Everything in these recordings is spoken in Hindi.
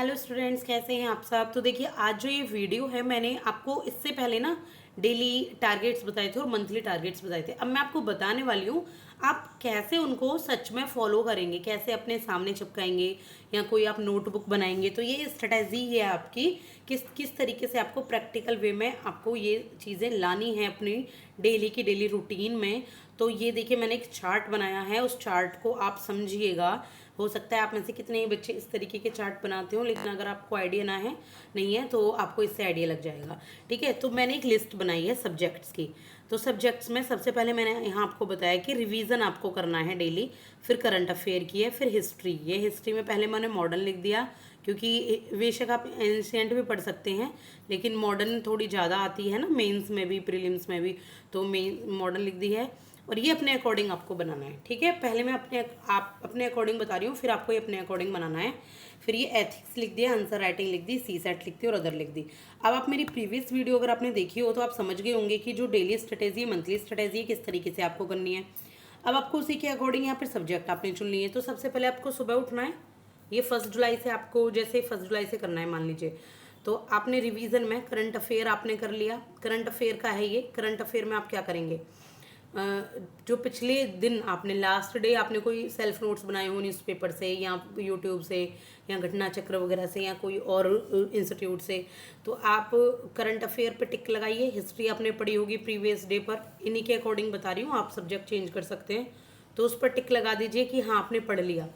हेलो स्टूडेंट्स, कैसे हैं आप सब। तो देखिए, आज जो ये वीडियो है मैंने आपको इससे पहले ना डेली टारगेट्स बताए थे और मंथली टारगेट्स बताए थे। अब मैं आपको बताने वाली हूँ आप कैसे उनको सच में फॉलो करेंगे, कैसे अपने सामने चिपकाएंगे या कोई आप नोटबुक बनाएंगे। तो ये स्ट्रेटजी है आपकी, किस किस तरीके से आपको प्रैक्टिकल वे में आपको ये चीज़ें लानी है अपनी डेली की डेली रूटीन में। तो ये देखिए, मैंने एक चार्ट बनाया है, उस चार्ट को आप समझिएगा। हो सकता है आप में से कितने ही बच्चे इस तरीके के चार्ट बनाते हो, लेकिन अगर आपको आइडिया ना है नहीं है तो आपको इससे आइडिया लग जाएगा। ठीक है, तो मैंने एक लिस्ट बनाई है सब्जेक्ट्स की। तो सब्जेक्ट्स में सबसे पहले मैंने यहाँ आपको बताया कि रिवीजन आपको करना है डेली, फिर करंट अफेयर की है, फिर हिस्ट्री। ये हिस्ट्री में पहले मैंने मॉडर्न लिख दिया, क्योंकि बेशक आप एंशियंट भी पढ़ सकते हैं, लेकिन मॉडर्न थोड़ी ज़्यादा आती है ना मेंस में भी प्रीलिम्स में भी, तो मेन मॉडर्न लिख दी है। और ये अपने अकॉर्डिंग आपको बनाना है। ठीक है, पहले मैं अपने अकॉर्डिंग बता रही हूँ, फिर आपको ये अपने अकॉर्डिंग बनाना है। फिर ये एथिक्स लिख दिया, आंसर राइटिंग लिख दी, सी सेट लिख दी और अदर लिख दी। अब आप मेरी प्रीवियस वीडियो अगर आपने देखी हो तो आप समझ गए होंगे कि जो डेली स्ट्रेटेजी मंथली स्ट्रेटेजी किस तरीके से आपको करनी है। अब आपको उसी के अकॉर्डिंग यहाँ पर सब्जेक्ट आपने चुन लिए। तो सबसे पहले आपको सुबह उठना है। ये 1 जुलाई से आपको, जैसे 1 जुलाई से करना है मान लीजिए। तो आपने रिवीजन में करंट अफेयर आपने कर लिया। करंट अफेयर का है ये। करंट अफेयर में आप क्या करेंगे, जो पिछले दिन आपने लास्ट डे आपने कोई सेल्फ नोट्स बनाए हो न्यूज़पेपर से या यूट्यूब से या घटना चक्र वगैरह से या कोई और इंस्टीट्यूट से, तो आप करंट अफेयर पे टिक लगाइए। हिस्ट्री आपने पढ़ी होगी प्रीवियस डे पर, इन्हीं के अकॉर्डिंग बता रही हूँ, आप सब्जेक्ट चेंज कर सकते हैं। तो उस पर टिक लगा दीजिए कि हाँ आपने पढ़ लिया।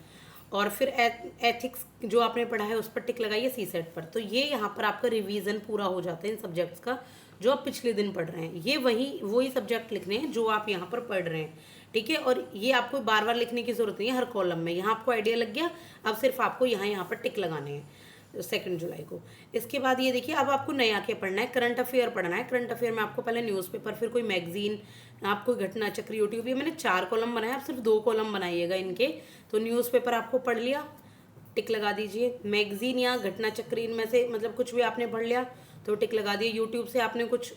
और फिर एथिक्स जो आपने पढ़ा है उस पर टिक लगाइए सी सेट पर। तो ये यहाँ पर आपका रिवीजन पूरा हो जाता है इन सब्जेक्ट्स का जो आप पिछले दिन पढ़ रहे हैं। ये वही सब्जेक्ट लिखने हैं जो आप यहाँ पर पढ़ रहे हैं। ठीक है, और ये आपको बार बार लिखने की जरूरत नहीं है हर कॉलम में। यहाँ आपको आइडिया लग गया। अब सिर्फ आपको यहाँ पर टिक लगाने हैं 2 जुलाई को। इसके बाद ये देखिए, अब आपको नया क्या पढ़ना है, करंट अफेयर पढ़ना है। करंट अफेयर में आपको पहले न्यूज़पेपर, फिर कोई मैगजीन, आपको घटना चक्र, यूट्यूब। ये मैंने 4 कॉलम बनाए, आप सिर्फ 2 कॉलम बनाइएगा इनके। तो न्यूज़पेपर आपको पढ़ लिया, टिक लगा दीजिए। मैगजीन या घटना चक्र इनमें से मतलब कुछ भी आपने पढ़ लिया तो टिक लगा दिए। यूट्यूब से आपने कुछ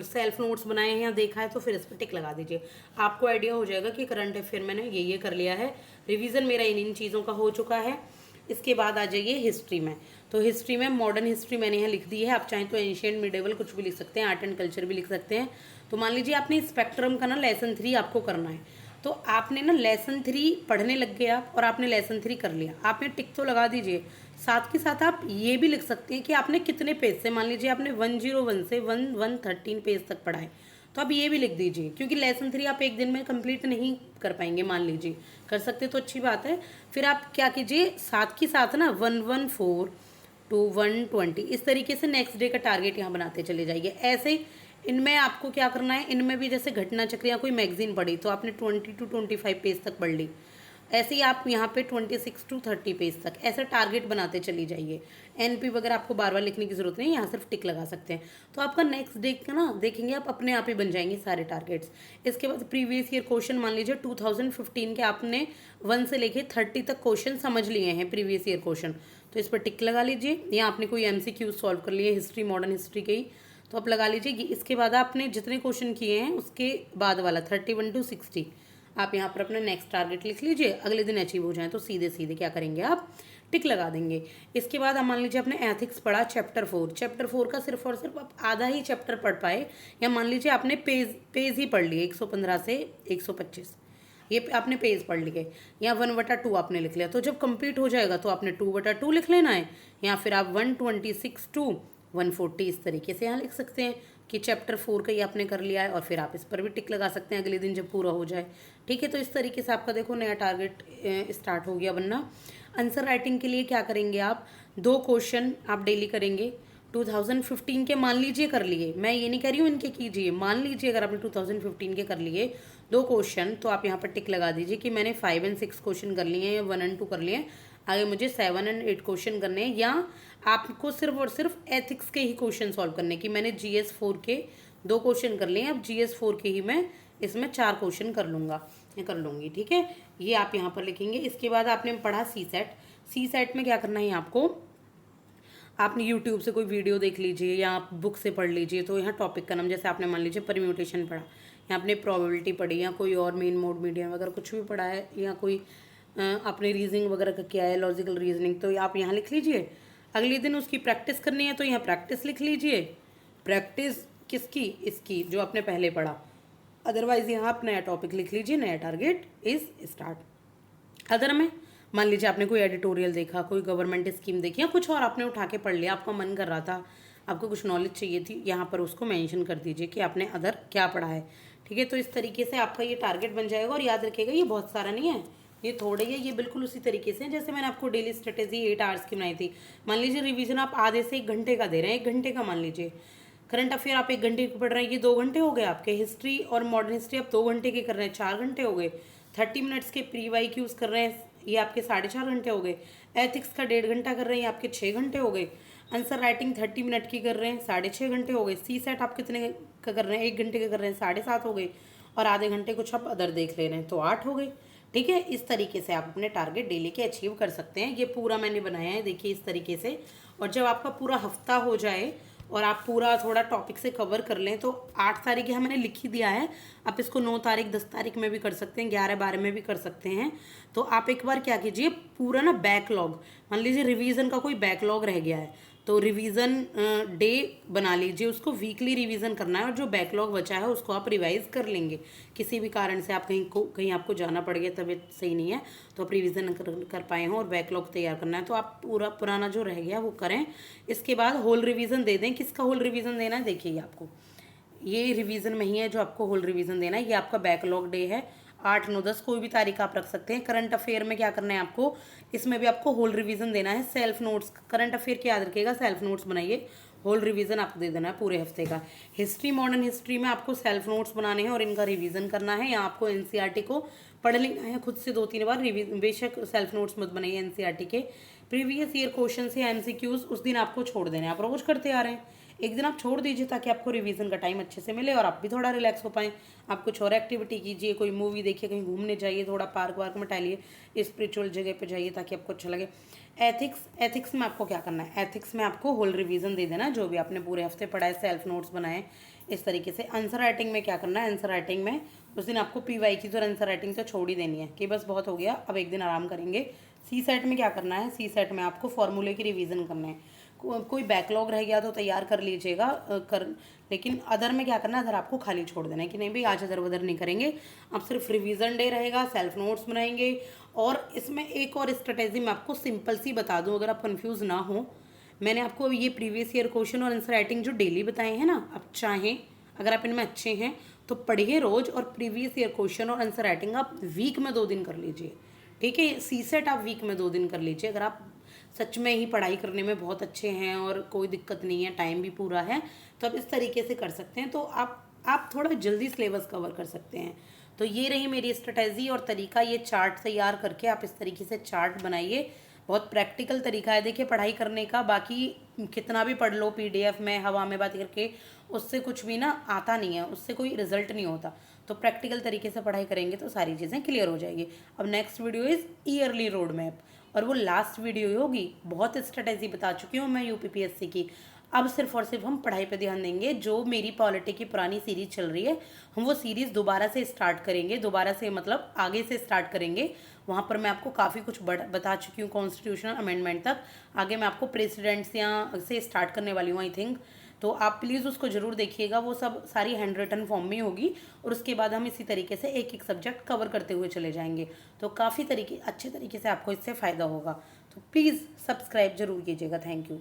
सेल्फ नोट्स बनाए हैं या देखा है तो फिर इस पर टिक लगा दीजिए। आपको आइडिया हो जाएगा कि करंट अफेयर मैंने ये कर लिया है, रिवीजन मेरा इन चीज़ों का हो चुका है। इसके बाद आ जाइए हिस्ट्री में। तो हिस्ट्री में मॉडर्न हिस्ट्री मैंने यहाँ लिख दी है। आप चाहें तो एंशियंट मिडेवल कुछ भी लिख सकते हैं, आर्ट एंड कल्चर भी लिख सकते हैं। तो मान लीजिए आपने स्पेक्ट्रम का ना लेसन 3 आपको करना है। तो आपने ना लेसन 3 पढ़ने लग गए आप, और आपने लेसन 3 कर लिया, आपने टिक तो लगा दीजिए। साथ के साथ आप ये भी लिख सकते हैं कि आपने कितने पेज से, मान लीजिए आपने 101 से 113 पेज तक पढ़ा है, तो आप ये भी लिख दीजिए। क्योंकि लेसन 3 आप एक दिन में कंप्लीट नहीं कर पाएंगे, मान लीजिए कर सकते तो अच्छी बात है। फिर आप क्या कीजिए, साथ के साथ ना 114 टू 120 इस तरीके से नेक्स्ट डे का टारगेट यहाँ बनाते चले जाइए। ऐसे इनमें आपको क्या करना है, इनमें भी जैसे घटना चक्र या कोई मैगजीन पढ़ी तो आपने 20 टू 25 पेज तक पढ़ ली। ऐसे ही आप यहाँ पे 26 टू 30 पेज तक ऐसे टारगेट बनाते चली जाइए। एनपी वगैरह आपको बार बार लिखने की जरूरत नहीं है, यहाँ सिर्फ टिक लगा सकते हैं। तो आपका नेक्स्ट डे का ना देखेंगे आप अपने आप ही बन जाएंगे सारे टारगेट्स। इसके बाद प्रीवियस ईयर क्वेश्चन, मान लीजिए 2015 के आपने 1 से लेके 30 तक क्वेश्चन समझ लिए हैं प्रीवियस ईयर क्वेश्चन, तो इस पर टिक लगा लीजिए। या आपने कोई MCQ सॉल्व कर लिए हिस्ट्री मॉडर्न हिस्ट्री के ही, तो आप लगा लीजिए कि इसके बाद आपने जितने क्वेश्चन किए हैं उसके बाद वाला 31 टू 60 आप यहाँ पर अपना नेक्स्ट टारगेट लिख लीजिए। अगले दिन अचीव हो जाए तो सीधे सीधे क्या करेंगे, आप टिक लगा देंगे। इसके बाद आप मान लीजिए आपने एथिक्स पढ़ा चैप्टर 4, चैप्टर 4 का सिर्फ और सिर्फ आप आधा ही चैप्टर पढ़ पाए, या मान लीजिए आपने पेज ही पढ़ लिए 115 से 125, ये आपने पेज पढ़ लिए, या 1/2 आपने लिख लिया। तो जब कंप्लीट हो जाएगा तो आपने 2/2 लिख लेना है, या फिर आप 126 टू 140 इस तरीके से यहाँ लिख सकते हैं कि चैप्टर 4 का ही आपने कर लिया है। और फिर आप इस पर भी टिक लगा सकते हैं अगले दिन जब पूरा हो जाए। ठीक है, तो इस तरीके से आपका देखो नया टारगेट स्टार्ट हो गया बनना। आंसर राइटिंग के लिए क्या करेंगे, आप 2 क्वेश्चन आप डेली करेंगे। 2015 के मान लीजिए कर लिए, मैं ये नहीं कह रही हूँ इनके कीजिए, मान लीजिए अगर आपने 2015 के कर लिए 2 क्वेश्चन, तो आप यहाँ पर टिक लगा दीजिए कि मैंने 5 और 6 क्वेश्चन कर लिए हैं या 1 और 2 कर लिए हैं, आगे मुझे 7 और 8 क्वेश्चन करने हैं। या आपको सिर्फ और सिर्फ एथिक्स के ही क्वेश्चन सॉल्व करने की, मैंने GS 4 के 2 क्वेश्चन कर लिए हैं, अब GS 4 के ही मैं इसमें 4 क्वेश्चन कर लूँगा या कर लूँगी। ठीक है, ये आप यहाँ पर लिखेंगे। इसके बाद आपने पढ़ा सी सेट में क्या करना है आपको, आपने यूट्यूब से कोई वीडियो देख लीजिए या आप बुक से पढ़ लीजिए। तो यहाँ टॉपिक का नाम, जैसे आपने मान लीजिए परम्यूटेशन पढ़ा, या आपने प्रोबेबिलिटी पढ़ी, या कोई और मेन मोड मीडियम वगैरह कुछ भी पढ़ा है, या कोई आपने रीजनिंग वगैरह का किया है लॉजिकल रीजनिंग, तो आप यहाँ लिख लीजिए अगले दिन उसकी प्रैक्टिस करनी है तो यहाँ प्रैक्टिस लिख लीजिए, प्रैक्टिस किसकी, इसकी जो आपने पहले पढ़ा। अदरवाइज यहाँ आप नया टॉपिक लिख लीजिए, नया टारगेट इज स्टार्ट। अदर में मान लीजिए आपने कोई एडिटोरियल देखा, कोई गवर्नमेंट स्कीम देखी या कुछ और आपने उठा के पढ़ लिया, आपका मन कर रहा था, आपको कुछ नॉलेज चाहिए थी, यहाँ पर उसको मेंशन कर दीजिए कि आपने अदर क्या पढ़ा है। ठीक है, तो इस तरीके से आपका ये टारगेट बन जाएगा। और याद रखिएगा ये बहुत सारा नहीं है, ये थोड़े ही है, ये बिल्कुल उसी तरीके से जैसे मैंने आपको डेली स्ट्रेटेजी 8 आवर्स की बनाई थी। मान लीजिए रिवीजन आप आधे से 1 घंटे का दे रहे हैं, 1 घंटे का मान लीजिए। करंट अफेयर आप 1 घंटे की पढ़ रहे हैं, ये 2 घंटे हो गए आपके। हिस्ट्री और मॉडर्न हिस्ट्री आप 2 घंटे के कर रहे हैं, 4 घंटे हो गए। 30 मिनट्स के प्री वाई क्यूज कर रहे हैं, ये आपके 4.5 घंटे हो गए। एथिक्स का 1.5 घंटा कर रहे हैं, आपके 6 घंटे हो गए। आंसर राइटिंग 30 मिनट की कर रहे हैं, 6.5 घंटे हो गए। सी सेट आप कितने का कर रहे हैं, 1 घंटे का कर रहे हैं, 7.5 हो गए। और आधे घंटे कुछ आप अदर देख ले रहे हैं तो 8 हो गए। ठीक है, इस तरीके से आप अपने टारगेट डेली के अचीव कर सकते हैं। ये पूरा मैंने बनाया है, देखिए इस तरीके से। और जब आपका पूरा हफ्ता हो जाए और आप पूरा थोड़ा टॉपिक से कवर कर लें तो 8 तारीख यहाँ मैंने लिख ही दिया है, आप इसको 9 तारीख 10 तारीख में भी कर सकते हैं, 11 12 में भी कर सकते हैं। तो आप एक बार क्या कीजिए, पूरा ना बैकलॉग, मान लीजिए रिवीजन का कोई बैकलॉग रह गया है तो रिवीजन डे बना लीजिए, उसको वीकली रिवीजन करना है। और जो बैकलॉग बचा है उसको आप रिवाइज कर लेंगे। किसी भी कारण से आप कहीं आपको जाना पड़ गया, तबीयत सही नहीं है तो आप रिवीजन कर पाए हों और बैकलॉग तैयार करना है तो आप पूरा पुराना जो रह गया वो करें। इसके बाद होल रिवीजन दे दें। किसका होल रिवीजन देना है, देखिए आपको ये रिवीजन में ही है जो आपको होल रिवीजन देना है। ये आपका बैकलॉग डे है, 8 9 10 कोई भी तारीख आप रख सकते हैं। करंट अफेयर में क्या करना है आपको, इसमें भी आपको होल रिवीजन देना है। सेल्फ नोट्स, करंट अफेयर की याद रखिएगा, सेल्फ नोट्स बनाइए, होल रिवीजन आपको दे देना है पूरे हफ्ते का। हिस्ट्री मॉडर्न हिस्ट्री में आपको सेल्फ नोट्स बनाने हैं और इनका रिवीजन करना है। यहाँ आपको एनसीईआरटी को पढ़ लेना है खुद से 2 3 बार। रिवीजन बेशक सेल्फ नोट्स मत बनाइए, एनसीईआरटी के प्रीवियस ईयर क्वेश्चन या एमसीक्यूज उस दिन आपको छोड़ देने हैं। आप रोज करते आ रहे हैं, एक दिन आप छोड़ दीजिए ताकि आपको रिवीजन का टाइम अच्छे से मिले और आप भी थोड़ा रिलैक्स हो पाएँ। आप कुछ और एक्टिविटी कीजिए, कोई मूवी देखिए, कहीं घूमने जाइए, थोड़ा पार्क वार्क में टहलिए, स्पिरिचुअल जगह पे जाइए ताकि आपको अच्छा लगे। एथिक्स में आपको क्या करना है, एथिक्स में आपको होल रिवीजन दे देना जो भी आपने पूरे हफ्ते पढ़ा है, सेल्फ नोट्स बनाए इस तरीके से। आंसर राइटिंग में क्या करना है, आंसर राइटिंग में उस दिन आपको पीवाई की तो आंसर राइटिंग तो छोड़ ही देनी है कि बस बहुत हो गया, अब एक दिन आराम करेंगे। सी सेट में क्या करना है, सी सेट में आपको फॉर्मूले की रिवीजन करना है। कोई बैकलॉग रह गया तो तैयार कर लीजिएगा कर, लेकिन अदर में क्या करना है, अदर आपको खाली छोड़ देना है कि नहीं भाई आज अदर वदर नहीं करेंगे, अब सिर्फ रिवीजन डे रहेगा, सेल्फ नोट्स बनाएंगे। और इसमें एक और स्ट्रेटेजी मैं आपको सिंपल सी बता दूं अगर आप कंफ्यूज ना हो। मैंने आपको ये प्रीवियस ईयर क्वेश्चन और आंसर राइटिंग जो डेली बताए हैं ना, आप चाहें अगर आप इनमें अच्छे हैं तो पढ़िए रोज, और प्रीवियस ईयर क्वेश्चन और आंसर राइटिंग आप वीक में 2 दिन कर लीजिए। ठीक है, सी सेट आप वीक में 2 दिन कर लीजिए। अगर आप सच में ही पढ़ाई करने में बहुत अच्छे हैं और कोई दिक्कत नहीं है, टाइम भी पूरा है, तो आप इस तरीके से कर सकते हैं। तो आप थोड़ा जल्दी सिलेबस कवर कर सकते हैं। तो ये रही मेरी स्ट्रेटजी और तरीका, ये चार्ट तैयार करके आप इस तरीके से चार्ट बनाइए। बहुत प्रैक्टिकल तरीका है देखिए पढ़ाई करने का। बाकी कितना भी पढ़ लो पीडीएफ में हवा में बात करके, उससे कुछ भी ना आता नहीं है, उससे कोई रिजल्ट नहीं होता। तो प्रैक्टिकल तरीके से पढ़ाई करेंगे तो सारी चीज़ें क्लियर हो जाएगी। अब next video is yearly road map, और वो लास्ट वीडियो होगी। बहुत स्ट्रेटेजी बता चुकी हूँ मैं यूपीपीएससी की। अब सिर्फ और सिर्फ हम पढ़ाई पे ध्यान देंगे। जो मेरी पॉलिटी की पुरानी सीरीज चल रही है, हम वो सीरीज़ दोबारा से स्टार्ट करेंगे, दोबारा से मतलब आगे से स्टार्ट करेंगे। वहाँ पर मैं आपको काफ़ी कुछ बता चुकी हूँ, कॉन्स्टिट्यूशनल अमेंडमेंट तक। आगे मैं आपको प्रेसिडेंट्स यहाँ से स्टार्ट करने वाली हूँ आई थिंक। तो आप प्लीज़ उसको ज़रूर देखिएगा, वो सब सारी हैंड रिटन फॉर्म में होगी। और उसके बाद हम इसी तरीके से एक एक सब्जेक्ट कवर करते हुए चले जाएंगे। तो काफ़ी अच्छे तरीके से आपको इससे फ़ायदा होगा। तो प्लीज़ सब्सक्राइब ज़रूर कीजिएगा। Thank you.